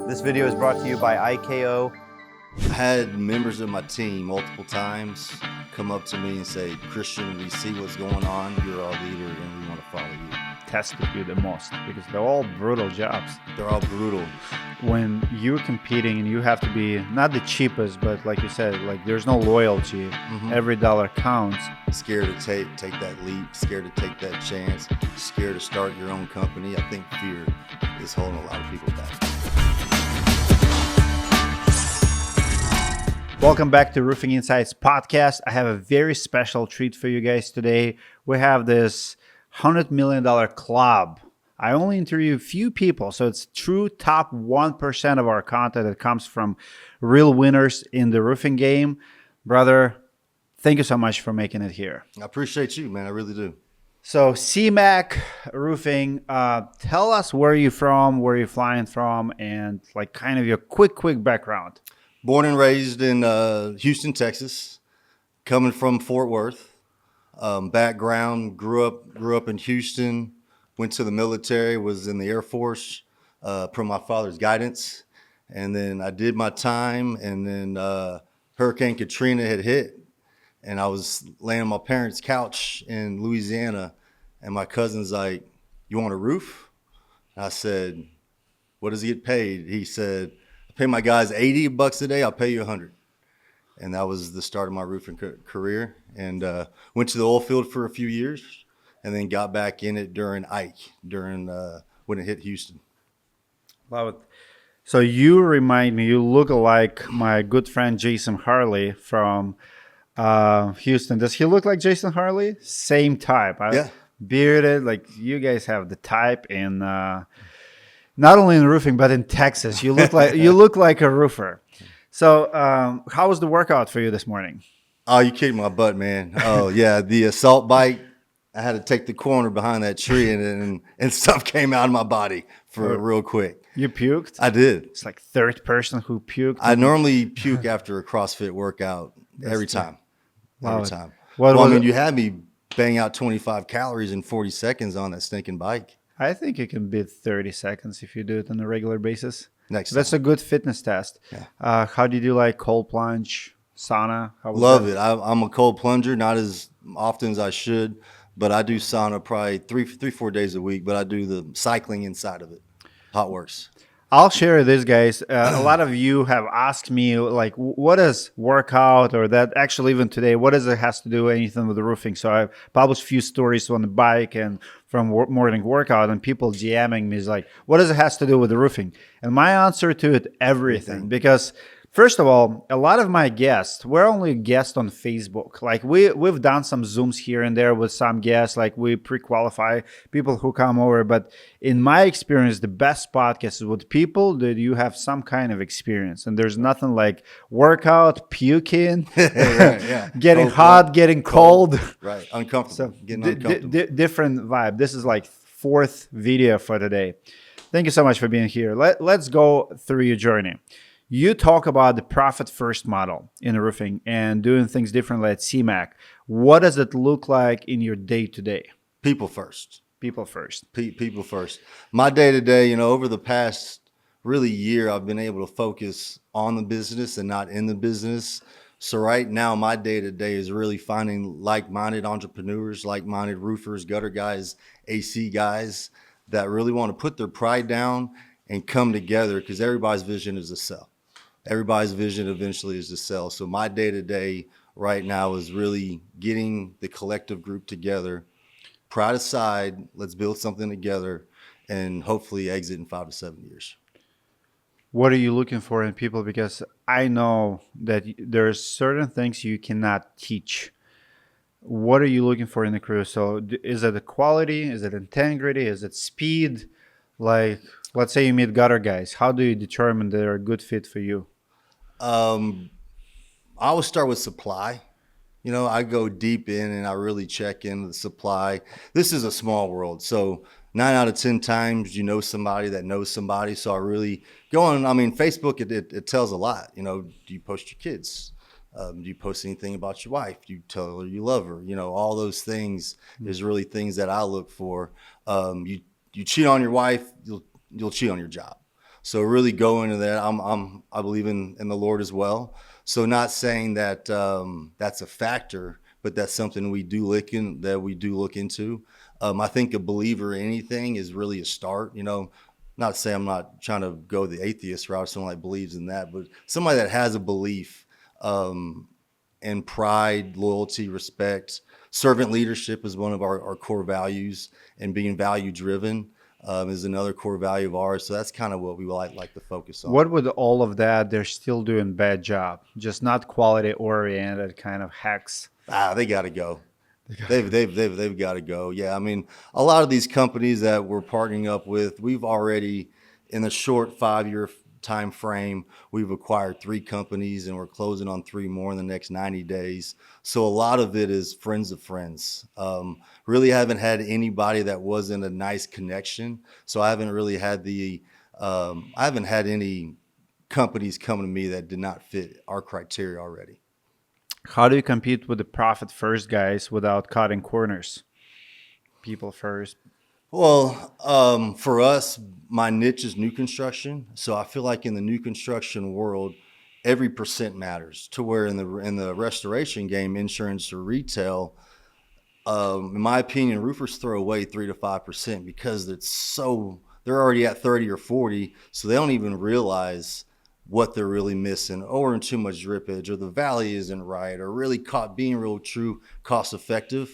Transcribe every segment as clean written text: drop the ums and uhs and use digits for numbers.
This video is brought to you by IKO. I had members of my team multiple times come up to me and say, Christian, we see what's going on. You're our leader and we want to follow you. Tested you the most because they're all brutal jobs. They're all brutal. When you're competing and you have to be not the cheapest, but like you said, like there's no loyalty. Every dollar counts. Scared to take that leap, scared to take that chance, scared to start your own company. I think fear is holding a lot of people back. Welcome back to Roofing Insights podcast. I have a very special treat for you guys today. We have this $100 million club. I only interview a few people, so it's true top 1% of our content that comes from real winners in the roofing game. Brother, thank you so much for making it here. I appreciate you, man. I really do. So Cmac Roofing, tell us where you're from, where you're flying from, and like kind of your quick background. Born and raised in Houston, Texas, coming from Fort Worth. Background, grew up in Houston, went to the military, was in the Air Force per my father's guidance. And then I did my time, and then Hurricane Katrina had hit, and I was laying on my parents' couch in Louisiana, and my cousin's like, "You want a roof?" And I said, "What does he get paid?" He said, "I pay my guys $80 a day, I'll pay you $100. And that was the start of my roofing career. And went to the oil field for a few years, and then got back in it during Ike, when it hit Houston. Love it. So you remind me, you look like my good friend Jason Harley from Houston. Does he look like Jason Harley? Same type. Yeah. Bearded, like you guys have the type in not only in roofing but in Texas. You look like a roofer. So how was the workout for you this morning? Oh, you kicked my butt, man. Oh, yeah. The assault bike, I had to take the corner behind that tree, and stuff came out of my body real quick. You puked? I did. It's like third person who puked. I normally puke after a CrossFit workout every time. Every time. You had me bang out 25 calories in 40 seconds on that stinking bike. I think you can beat 30 seconds if you do it on a regular basis. That's a good fitness test. Yeah. How did you like cold plunge, sauna? Love it. I'm a cold plunger, not as often as I should, but I do sauna probably 4 days a week, but I do the cycling inside of it. Hot works. I'll share this, guys. A lot of you have asked me, like, what does workout or that actually even today, what does it has to do anything with the roofing? So I published a few stories on the bike and from morning workout, and people DMing me is like, what does it has to do with the roofing? And my answer to it, everything. Because first of all, a lot of my guests, we're only guests on Facebook. Like we've done some Zooms here and there with some guests, like we pre-qualify people who come over. But in my experience, the best podcast is with people that you have some kind of experience. And there's nothing like workout, puking, getting hot, getting cold. Right, uncomfortable, getting uncomfortable. Different vibe. This is like fourth video for today. Thank you so much for being here. Let's go through your journey. You talk about the profit first model in roofing and doing things differently at Cmac. What does it look like in your day to day? People first. People first. People first. My day to day, over the past really year, I've been able to focus on the business and not in the business. So right now, my day to day is really finding like-minded entrepreneurs, like-minded roofers, gutter guys, AC guys that really want to put their pride down and come together, because everybody's vision is to sell. Everybody's vision eventually is to sell. So my day-to-day right now is really getting the collective group together, pride aside, let's build something together, and hopefully exit in 5 to 7 years. What are you looking for in people? Because I know that there's certain things you cannot teach. What are you looking for in the crew? So is it the quality? Is it integrity? Is it speed? Like, let's say you meet gutter guys. How do you determine they're a good fit for you? I would start with supply. I go deep in and I really check into the supply. This is a small world. So 9 out of 10 times, you know somebody that knows somebody. So I really go on. Facebook, it tells a lot. Do you post your kids? Do you post anything about your wife? Do you tell her you love her? All those things is really things that I look for. You cheat on your wife, you'll cheat on your job. So really go into that. I believe in the Lord as well. So not saying that that's a factor, but that's something we do look into. I think a believer in anything is really a start. Not to say I'm not trying to go the atheist route, someone that believes in that, but somebody that has a belief in pride, loyalty, respect. Servant leadership is one of our core values, and being value driven is another core value of ours. So that's kind of what we like to focus on. What with all of that, they're still doing bad job, just not quality oriented kind of hacks. They got to go. They've got to go. Yeah, I mean, a lot of these companies that we're partnering up with, we've already, in a short 5-year time frame, we've acquired 3 companies, and we're closing on 3 more in the next 90 days. So a lot of it is friends of friends. Really haven't had anybody that wasn't a nice connection. So I haven't really had I haven't had any companies come to me that did not fit our criteria already. How do you compete with the profit first guys without cutting corners? People first. Well, for us, my niche is new construction. So I feel like in the new construction world, every percent matters. To where in the restoration game, insurance or retail, in my opinion, roofers throw away 3 to 5% because they're already at 30 or 40, so they don't even realize what they're really missing, or in too much drippage, or the valley isn't right, or really being real true cost effective.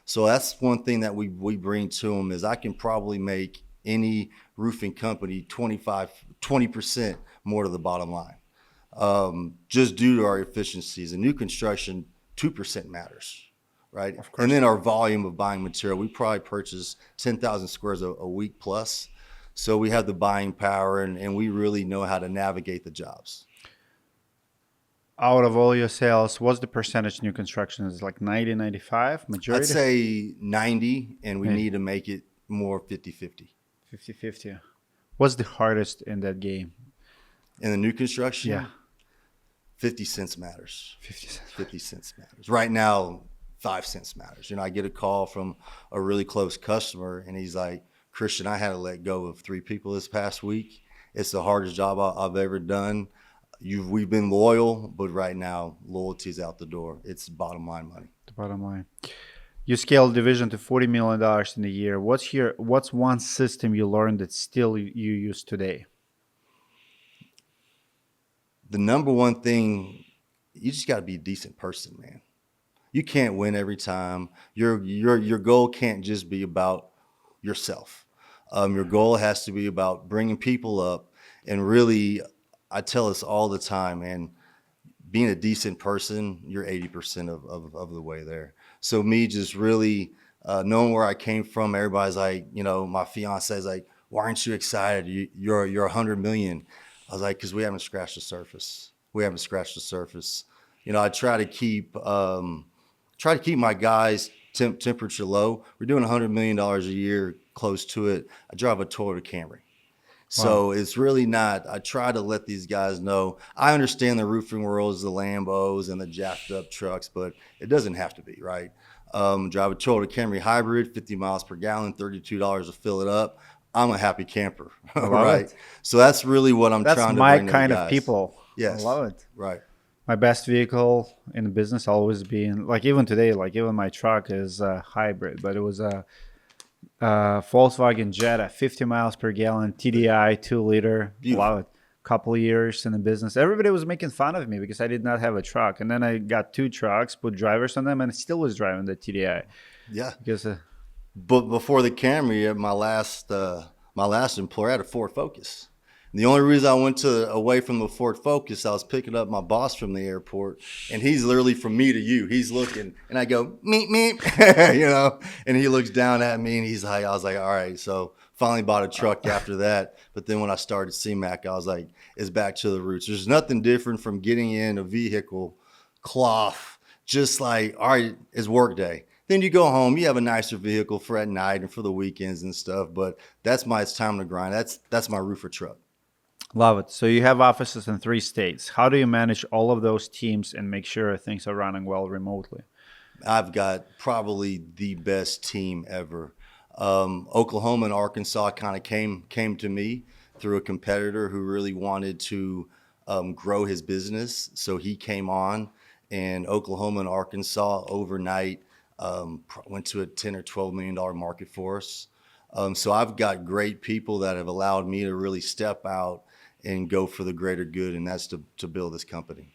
So that's one thing that we bring to them is I can probably make any roofing company 20% more to the bottom line, just due to our efficiencies. In new construction, 2% matters, right? Of course. And then our volume of buying material, we probably purchase 10,000 squares a week plus. So we have the buying power, and we really know how to navigate the jobs. Out of all your sales, what's the percentage new construction? Is it like 90, 95 majority? I'd say 90, and we need to make it more 50-50. 50-50. What's the hardest in that game? In the new construction? Yeah. 50 cents matters. 50 cents. 50 cents matters. Right now, 5 cents matters. I get a call from a really close customer, and he's like, Christian, I had to let go of 3 people this past week. It's the hardest job I've ever done. We've been loyal, but right now, loyalty's out the door. It's bottom line money. The bottom line. You scaled division to $40 million in a year. What's one system you learned that still you use today? The number one thing, you just got to be a decent person, man. You can't win every time. Your goal can't just be about yourself. Your goal has to be about bringing people up, and really, I tell us all the time, man, being a decent person, you're 80% of the way there. So me just really knowing where I came from, everybody's like, my fiance is like, why aren't you excited? You're 100 million. I was like, because we haven't scratched the surface. I try to keep my guys temperature low. We're doing $100 million a year, close to it. I drive a Toyota Camry. So it's really not, I try to let these guys know, I understand the roofing world is the Lambos and the jacked up trucks, but it doesn't have to be, right? Drive a Toyota Camry hybrid, 50 miles per gallon, $32 to fill it up. I'm a happy camper, right? So that's really what I'm trying to bring to the guys. That's my kind of people. Yes. I love it. Right. My best vehicle in the business always been, like even today, like even my truck is a hybrid, but it was a Volkswagen Jetta, 50 miles per gallon, TDI, 2-liter. Love it. Couple of years in the business. Everybody was making fun of me because I did not have a truck. And then I got 2 trucks, put drivers on them, and still was driving the TDI. Yeah. Because but before the Camry, my last employer had a Ford Focus. And the only reason I went away from the Ford Focus, I was picking up my boss from the airport, and he's literally from me to you. He's looking, and I go, meep, meep, and he looks down at me, and I was like, all right. So finally bought a truck after that. But then when I started Cmac, I was like, it's back to the roots. There's nothing different from getting in a vehicle, cloth, just like, all right, it's work day. Then you go home, you have a nicer vehicle for at night and for the weekends and stuff. But it's time to grind. That's my roofer truck. Love it. So you have offices in 3 states. How do you manage all of those teams and make sure things are running well remotely? I've got probably the best team ever. Oklahoma and Arkansas kind of came to me. through a competitor who really wanted to grow his business. So he came on, and Oklahoma and Arkansas overnight went to a 10 or $12 million market for us. So I've got great people that have allowed me to really step out and go for the greater good, and that's to build this company.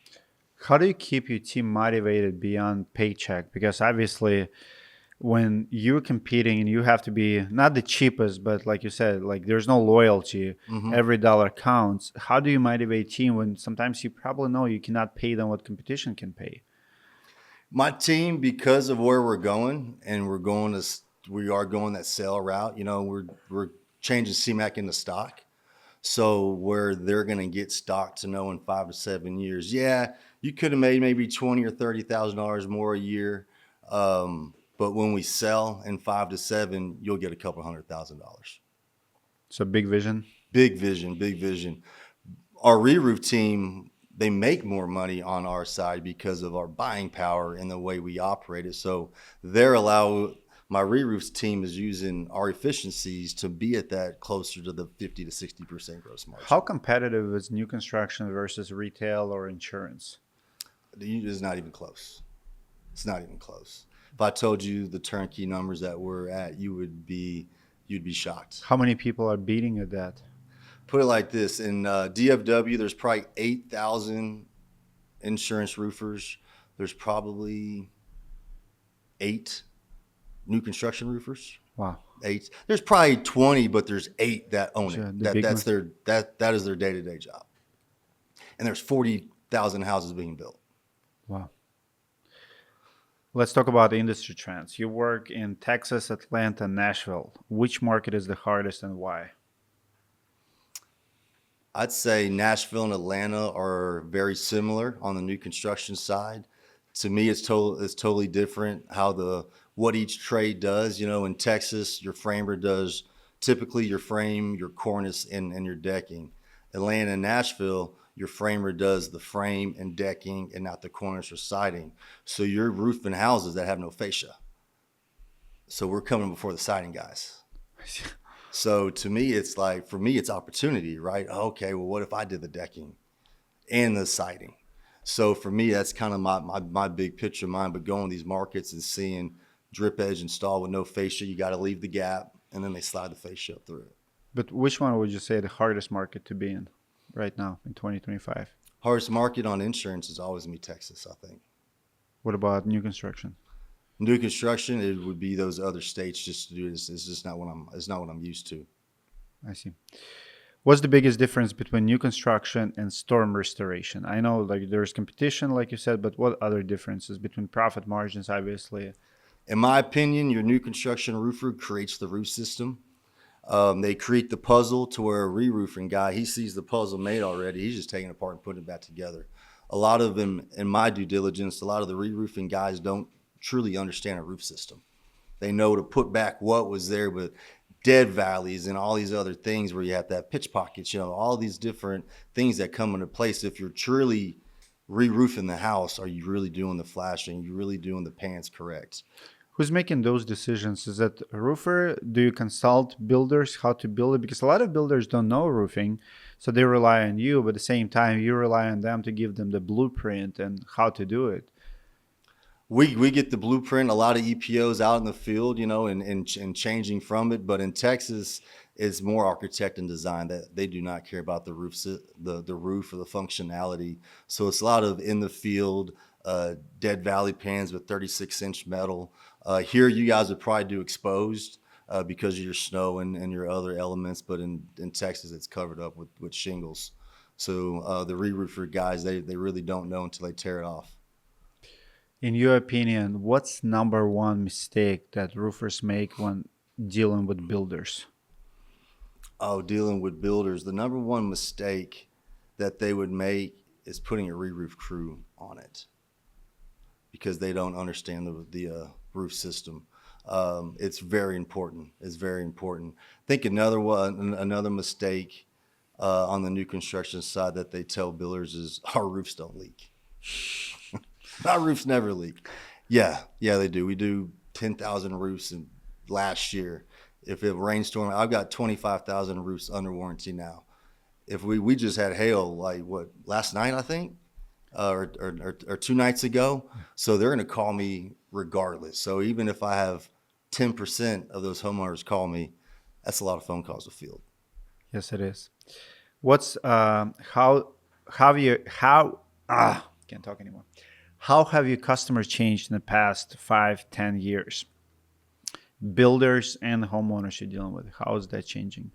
How do you keep your team motivated beyond paycheck? Because obviously, when you're competing and you have to be not the cheapest, but like you said, like there's no loyalty, every dollar counts. How do you motivate team when sometimes you probably know you cannot pay them what competition can pay? My team, because of where we're going, and we are going that sale route. You know, we're changing Cmac into stock. So where they're going to get stock to know in 5 to 7 years, yeah, you could have made maybe $20,000 or $30,000 more a year, but when we sell in 5 to 7, you'll get a couple $100,000. So big vision. Big vision, big vision. Our re-roof team, they make more money on our side because of our buying power and the way we operate it. So my re-roofs team is using our efficiencies to be at that closer to the 50 to 60% gross margin. How competitive is new construction versus retail or insurance? It's not even close. It's not even close. If I told you the turnkey numbers that we're at, you'd be shocked. How many people are beating at that? Put it like this: in DFW, there's probably 8,000 insurance roofers. There's probably 8 new construction roofers. Wow. 8. There's probably 20, but there's 8 that own Sure, it. the big That's ones. that is their day-to-day job. And there's 40,000 houses being built. Wow. Let's talk about industry trends. You work in Texas, Atlanta, Nashville. Which market is the hardest and why? I'd say Nashville and Atlanta are very similar on the new construction side. To me, it's totally different what each trade does. You know, in Texas, your framer does typically your frame, your cornice, and your decking. Atlanta and Nashville, your framer does the frame and decking and not the cornice or siding. So you're roofing houses that have no fascia. So we're coming before the siding guys. So to me, for me, it's opportunity, right? Okay, well, what if I did the decking and the siding? So for me, that's kind of my big picture of mine. But going to these markets and seeing drip edge installed with no fascia, you got to leave the gap, and then they slide the fascia up through it. But which one would you say the hardest market to be in right now in 2025? Hardest market on insurance is always going to be Texas, I think. What about new construction? New construction, it would be those other states just to do this. It's just not what I'm used to. I see. What's the biggest difference between new construction and storm restoration? I know like there's competition, like you said, but what other differences between profit margins, obviously? In my opinion, your new construction roofer creates the roof system. They create the puzzle to where a re-roofing guy, he sees the puzzle made already. He's just taking it apart and putting it back together. A lot of them, in my due diligence, a lot of the re-roofing guys don't truly understand a roof system. They know to put back what was there, but dead valleys and all these other things where you have to have pitch pockets, all these different things that come into place. If you're truly re-roofing the house, are you really doing the flashing? Are you really doing the pans correct? Who's making those decisions? Is that a roofer? Do you consult builders how to build it? Because a lot of builders don't know roofing, so they rely on you, but at the same time, you rely on them to give them the blueprint and how to do it. We get the blueprint, a lot of EPOs out in the field, and changing from it. But in Texas, it's more architect and design that they do not care about the roof, the roof or the functionality. So it's a lot of in the field, dead valley pans with 36-inch metal. Here, you guys would probably do exposed because of your snow and your other elements. But in Texas, it's covered up with shingles. So the re-roofer guys, they really don't know until they tear it off. In your opinion, what's number one mistake that roofers make when dealing with builders? Oh, dealing with builders. The number one mistake that they would make is putting a re-roof crew on it because they don't understand the roof system. It's very important. It's very important. I think another mistake on the new construction side that they tell builders is our roofs don't leak. Our roofs never leak. Yeah, they do. We do 10,000 roofs last year. If it rainstorm, I've got 25,000 roofs under warranty now. if we just had hail like last night, I think, or 2 nights ago. So they're going to call me regardless. So even if I have 10% of those homeowners call me, that's a lot of phone calls to field. Yes, it is. What's can't talk anymore. How have your customers changed in the past 5-10 years? Builders and homeowners you're dealing with, how is that changing?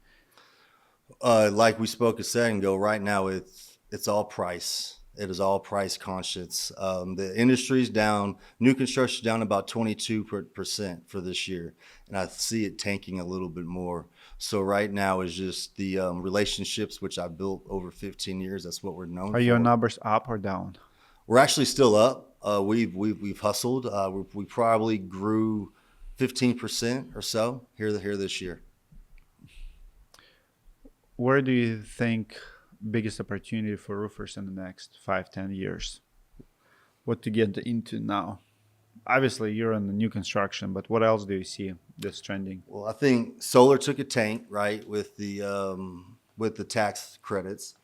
Like we spoke a second ago, right now it's all price. It is all price conscious. The industry's down. New construction down about 22% for this year, and I see it tanking a little bit more. So right now is just the relationships which I built over 15 years. That's what we're known for. Are your numbers up or down? We're actually still up. We've hustled. We probably grew 15% or so here this year. Where do you think biggest opportunity for roofers in the next 5-10 years? What to get into now? Obviously, you're in the new construction, but what else do you see that's trending? Well, I think solar took a tank, right, with the tax credits.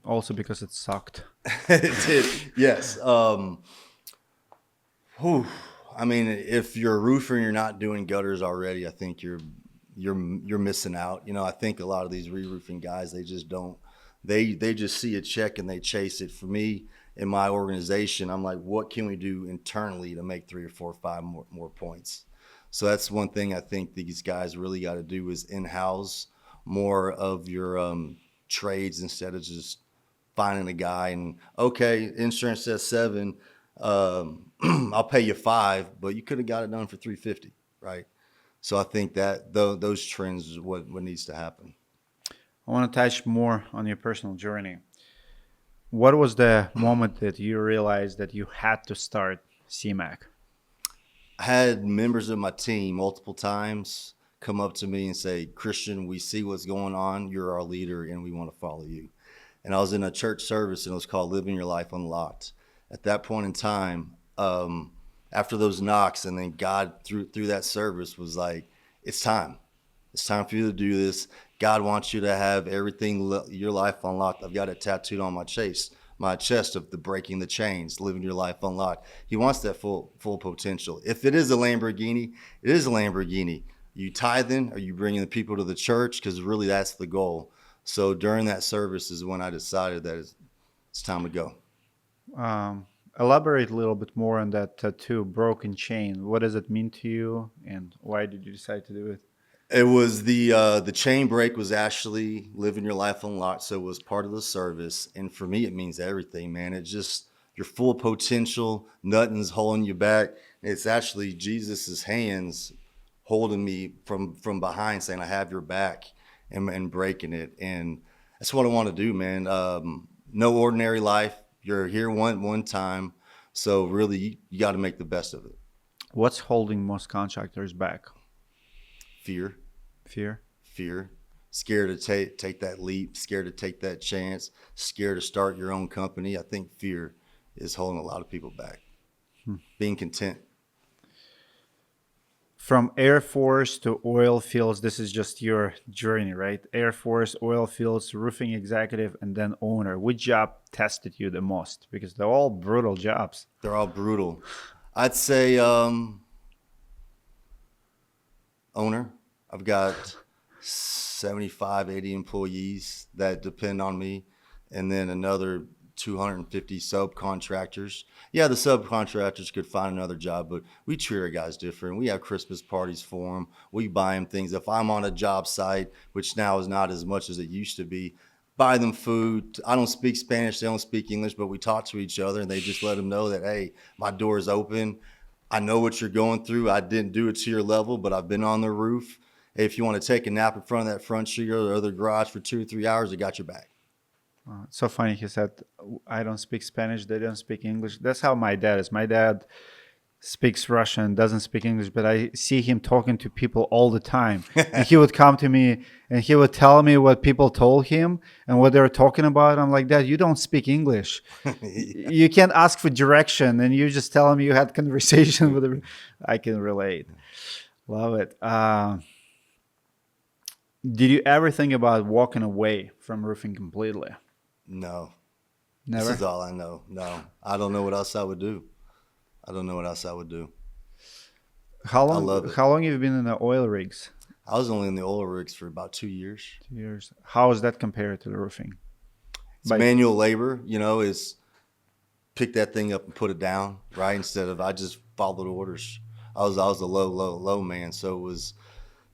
Also because it sucked. It did, yes. I mean, if you're a roofer and you're not doing gutters already, I think you're missing out. You know, I think a lot of these re-roofing guys, they just don't. They just see a check and they chase it. For me, in my organization, I'm like, what can we do internally to make 3 or 4 or 5 more points? So that's one thing I think these guys really got to do is in-house more of your trades instead of just finding a guy and, okay, insurance says 7, I'll pay you 5, but you could have got it done for $350, right? So I think that those trends is what needs to happen. I want to touch more on your personal journey. What was the moment that you realized that you had to start Cmac? I had members of my team multiple times come up to me and say, Christian, we see what's going on. You're our leader and we want to follow you. And I was in a church service and it was called Living Your Life Unlocked. At that point in time, after those knocks, and then God through that service was like, it's time. It's time for you to do this. God wants you to have everything, your life unlocked. I've got it tattooed on my chest of the breaking the chains, living your life unlocked. He wants that full potential. If it is a Lamborghini, it is a Lamborghini. You tithing, are you bringing the people to the church? Because really that's the goal. So during that service is when I decided that it's time to go. Elaborate a little bit more on that tattoo, broken chain. What does it mean to you, and why did you decide to do it? It was the chain break was actually living your life unlocked, so it was part of the service. And for me, it means everything, man. It's just your full potential. Nothing's holding you back. It's actually Jesus's hands holding me from behind, saying, "I have your back," and breaking it. And that's what I want to do, man. No ordinary life. You're here one time, so really you got to make the best of it. What's holding most contractors back? Fear. Scared to take that leap, scared to take that chance, scared to start your own company. I think fear is holding a lot of people back. Being content. From Air Force to oil fields, this is just your journey, right? Air Force, oil fields, roofing executive, and then owner. Which job tested you the most? Because they're all brutal jobs. They're all brutal. I'd say owner. I've got 75, 80 employees that depend on me, and then another 250 subcontractors. Yeah, the subcontractors could find another job, but we treat our guys different. We have Christmas parties for them. We buy them things. If I'm on a job site, which now is not as much as it used to be, buy them food. I don't speak Spanish. They don't speak English, but we talk to each other, and they just let them know that, hey, my door is open. I know what you're going through. I didn't do it to your level, but I've been on the roof. Hey, if you want to take a nap in front of that front street or the garage for 2 or 3 hours, I got your back. It's so funny. He said, I don't speak Spanish. They don't speak English. That's how my dad is. My dad speaks Russian, doesn't speak English, but I see him talking to people all the time. And he would come to me and he would tell me what people told him and what they were talking about. I'm like, Dad, you don't speak English. Yeah. You can't ask for direction. And you just tell him you had conversation with him. I can relate. Love it. Did you ever think about walking away from roofing completely? No. Never? This is all I know. No. I don't know what else I would do. I don't know what else I would do. How I long? love it. How long have you been in the oil rigs? I was only in the oil rigs for about 2 years. 2 years. How is that compared to the roofing? It's manual labor, is pick that thing up and put it down, right? Instead of I just followed orders. I was a low man. So it was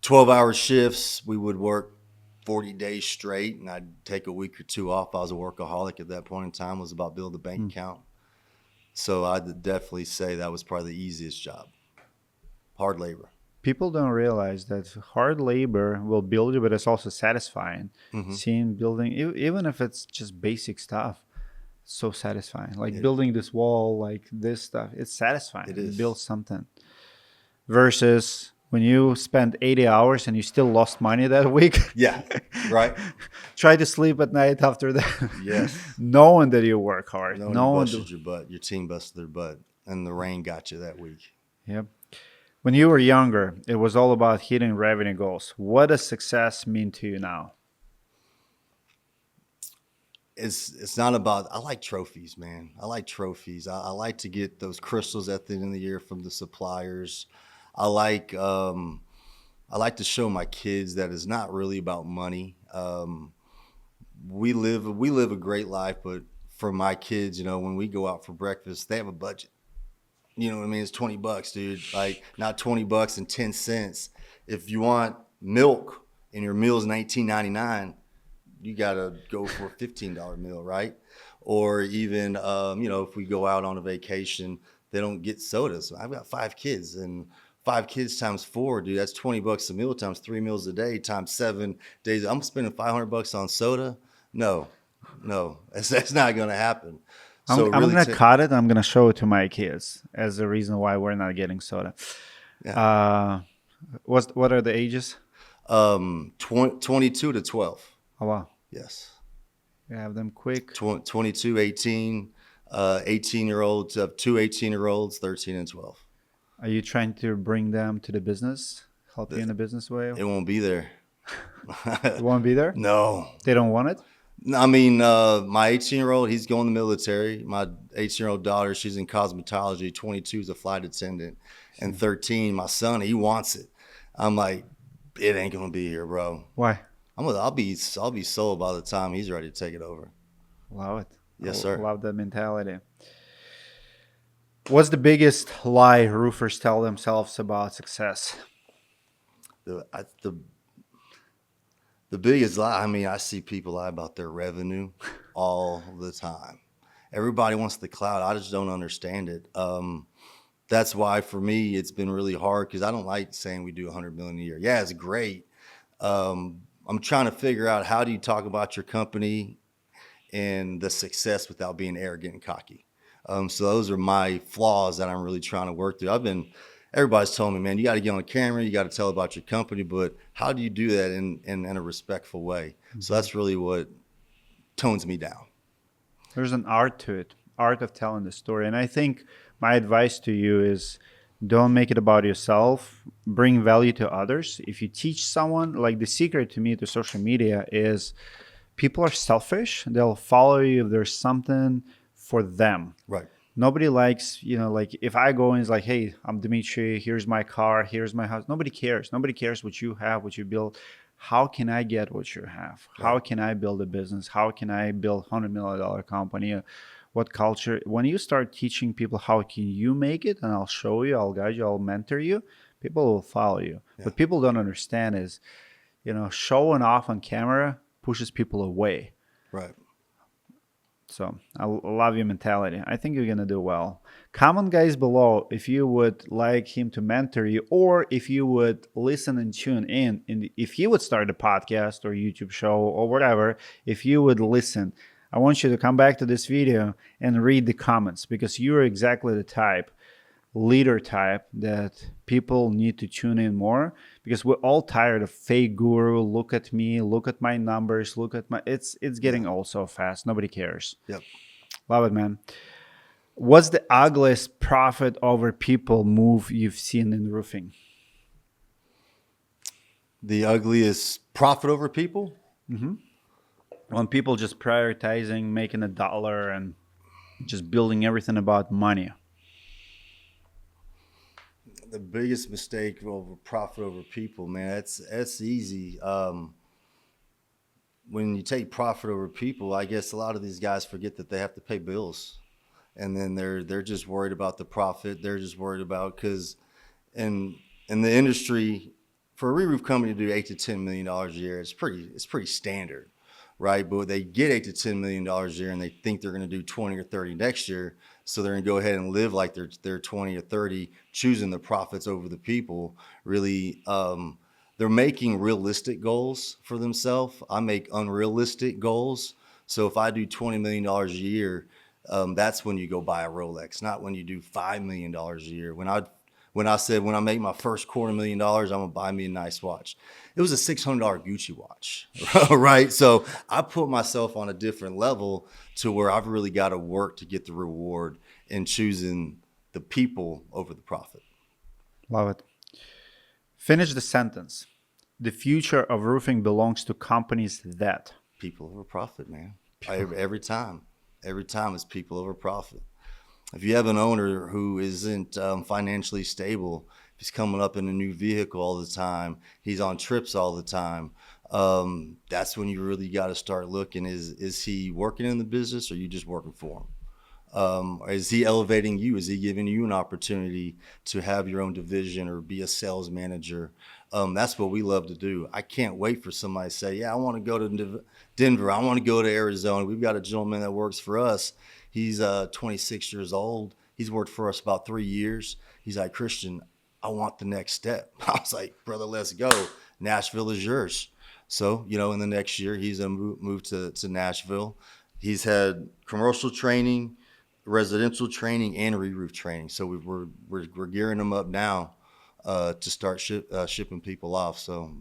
12-hour shifts. We would work 40 days straight, and I'd take a week or two off. I was a workaholic at that point in time. It was about building a bank account. So I'd definitely say that was probably the easiest job. Hard labor. People don't realize that hard labor will build you, but it's also satisfying. Seeing building, even if it's just basic stuff, so satisfying. Like building this wall, like this stuff, it's satisfying. It is. You build something. Versus when you spend 80 hours and you still lost money that week. Yeah, right. Try to sleep at night after that. Yes. Knowing that you work hard. No one busted your butt. Your team busted their butt, and the rain got you that week. Yep. When you were younger, it was all about hitting revenue goals. What does success mean to you now? It's not about. I like trophies, man. I like trophies. I like to get those crystals at the end of the year from the suppliers. I like to show my kids that it's not really about money. We live a great life, but for my kids, when we go out for breakfast, they have a budget. You know what I mean? It's $20, dude. Like, not $20 and 10 cents. If you want milk and your meal's $19.99, you gotta go for a $15 meal, right? Or even, if we go out on a vacation, they don't get sodas. I've got 5 kids, and 5 kids times 4, dude, that's $20 a meal times 3 meals a day times 7 days. I'm spending $500 on soda. No, that's not gonna happen. So I'm going to cut it. I'm going to show it to my kids as a reason why we're not getting soda. Yeah. What are the ages? 22 to 12. Oh, wow. Yes. You have them quick. 22, 18, 18-year-olds, 2 18-year-olds, 13 and 12. Are you trying to bring them to the business? Help you in the business way? It won't be there. It won't be there? No. They don't want it? I mean, my 18-year-old, he's going to the military. My 18-year-old daughter, she's in cosmetology. 22 is a flight attendant. And 13, my son, he wants it. I'm like, it ain't going to be here, bro. Why? I'll be sold by the time he's ready to take it over. Love it. Yes, sir. Love that mentality. What's the biggest lie roofers tell themselves about success? The biggest lie, I see people lie about their revenue all the time. Everybody wants the cloud. I just don't understand it. That's why for me, it's been really hard because I don't like saying we do 100 million a year. Yeah, it's great. I'm trying to figure out how do you talk about your company and the success without being arrogant and cocky. So those are my flaws that I'm really trying to work through. Everybody's telling me, man, you got to get on camera, you got to tell about your company, but how do you do that in a respectful way? Mm-hmm. So that's really what tones me down. There's an art to it, art of telling the story. And I think my advice to you is don't make it about yourself, bring value to others. If you teach someone, like the secret to me to social media is people are selfish. They'll follow you if there's something for them. Right. Nobody likes, like if I go and it's like, hey, I'm Dimitri, here's my car, here's my house. Nobody cares. Nobody cares what you have, what you build. How can I get what you have? Right. How can I build a business? How can I build $100 million company? What culture? When you start teaching people how can you make it, and I'll show you, I'll guide you, I'll mentor you, people will follow you. Yeah. What people don't understand is, showing off on camera pushes people away. Right. So I love your mentality. I think you're going to do well. Comment, guys, below if you would like him to mentor you or if you would listen and tune in. And if you would start a podcast or YouTube show or whatever, if you would listen, I want you to come back to this video and read the comments because you're exactly the leader type that people need to tune in more because we're all tired of fake guru. Look at me, look at my numbers, look at my, it's getting old so fast. Nobody cares. Yep. Love it, man. What's the ugliest profit over people move you've seen in roofing? The ugliest profit over people. When people just prioritizing making a dollar and just building everything about money. The biggest mistake over profit over people, man, that's easy. When you take profit over people, I guess a lot of these guys forget that they have to pay bills, and then they're just worried about the profit. They're just worried about because in the industry, for a re-roof company to do $8 to $10 million a year, it's pretty standard, right? But they get $8 to $10 million a year, and they think they're going to do 20 or 30 next year. So they're going to go ahead and live like they're 20 or 30, choosing the profits over the people. Really, they're making realistic goals for themselves. I make unrealistic goals. So if I do $20 million a year, that's when you go buy a Rolex, not when you do $5 million a year. When I said when I make my first $250,000, I'm gonna buy me a nice watch. It was a $600 Gucci watch, right? So I put myself on a different level to where I've really got to work to get the reward in choosing the people over the profit. Love it. Finish the sentence. The future of roofing belongs to companies that. People over profit, man. Every time it's people over profit. If you have an owner who isn't financially stable, if he's coming up in a new vehicle all the time, he's on trips all the time, that's when you really got to start looking. Is he working in the business, or are you just working for him? Is he elevating you? Is he giving you an opportunity to have your own division or be a sales manager? That's what we love to do. I can't wait for somebody to say, yeah, I want to go to Denver. I want to go to Arizona. We've got a gentleman that works for us. He's 26 years old. He's worked for us about 3 years. He's like, Christian, I want the next step. I was like, brother, let's go. Nashville is yours. So, in the next year, he's going to move to Nashville. He's had commercial training, residential training, and re-roof training. So we're gearing him up now to start shipping people off. So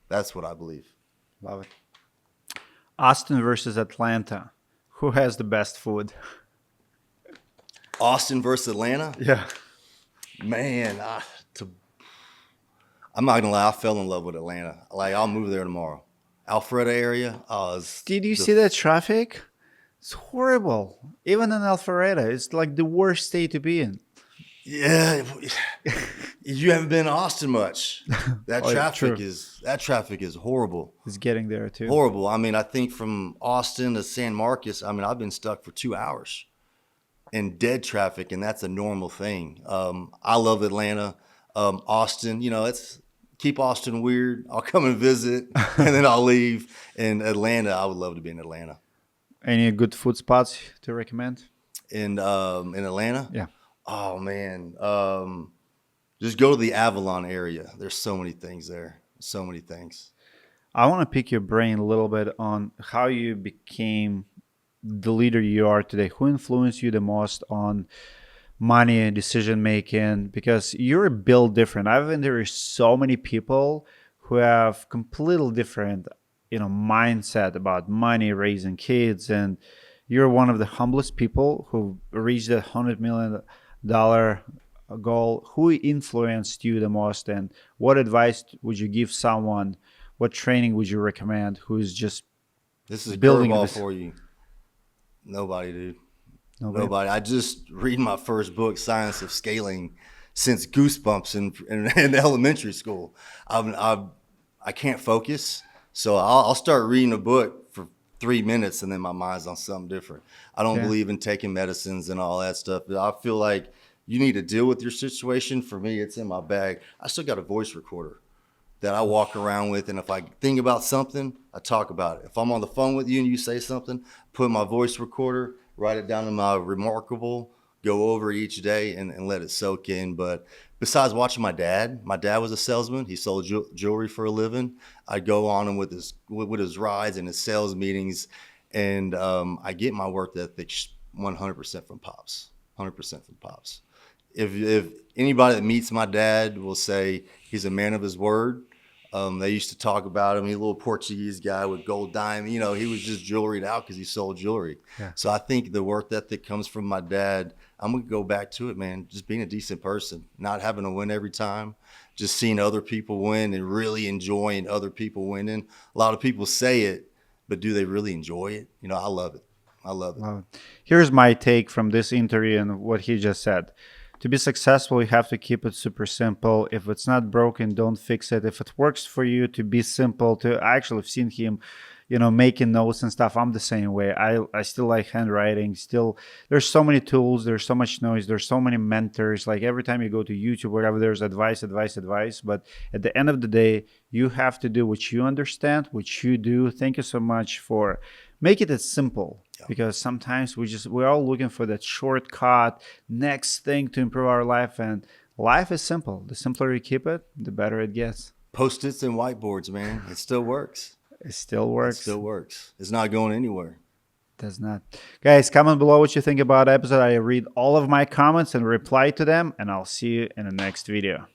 that's what I believe. Love it. Austin versus Atlanta. Who has the best food? Austin versus Atlanta? Yeah. Man, I'm not gonna lie, I fell in love with Atlanta. Like, I'll move there tomorrow. Alpharetta area. Did you see that traffic? It's horrible. Even in Alpharetta, it's like the worst state to be in. Yeah, you haven't been to Austin much. That traffic is horrible. It's getting there too. Horrible. I mean, I think from Austin to San Marcos, I've been stuck for 2 hours in dead traffic, and that's a normal thing. I love Atlanta. Austin, let's keep Austin weird. I'll come and visit, and then I'll leave. In Atlanta, I would love to be in Atlanta. Any good food spots to recommend? In Atlanta? Yeah. Oh, man. Just go to the Avalon area. There's so many things there. So many things. I want to pick your brain a little bit on how you became the leader you are today. Who influenced you the most on money and decision making? Because you're built different. I've interviewed so many people who have completely different, mindset about money, raising kids, and you're one of the humblest people who reached that $100 million goal. Who influenced you the most, and what advice would you give someone? What training would you recommend who is just this is a building curveball this? for you? Nobody, dude. Nobody. I just read my first book, Science of Scaling, since Goosebumps in elementary school. I can't focus, so I'll start reading a book for 3 minutes, and then my mind's on something different. I don't believe in taking medicines and all that stuff. I feel like you need to deal with your situation. For me, it's in my bag. I still got a voice recorder that I walk around with, and if I think about something, I talk about it. If I'm on the phone with you and you say something, put my voice recorder, write it down in my remarkable, go over it each day and let it soak in. But besides watching my dad was a salesman. He sold jewelry for a living. I'd go on him with his rides and his sales meetings, and I get my work ethic 100% from Pops, 100% from Pops. If anybody that meets my dad will say he's a man of his word. They used to talk about him. He's a little Portuguese guy with gold diamond. He was just jewelried out because he sold jewelry. Yeah. So I think the work ethic comes from my dad. I'm going to go back to it, man. Just being a decent person, not having to win every time, just seeing other people win and really enjoying other people winning. A lot of people say it, but do they really enjoy it? You know, I love it. I love it. Well, here's my take from this interview and what he just said. To be successful, you have to keep it super simple. If it's not broken, don't fix it. If it works for you, to be simple. I actually have seen him, making notes and stuff. I'm the same way. I still like handwriting. Still, there's so many tools. There's so much noise. There's so many mentors. Like every time you go to YouTube, wherever, there's advice. But at the end of the day, you have to do what you understand, what you do. Thank you so much for making it simple. Because sometimes we're all looking for that shortcut, next thing to improve our life. And life is simple. The simpler you keep it, the better it gets. Post-its and whiteboards, man. It still works. It still works. It still works. It's not going anywhere. Does not. Guys, comment below what you think about the episode. I read all of my comments and reply to them. And I'll see you in the next video.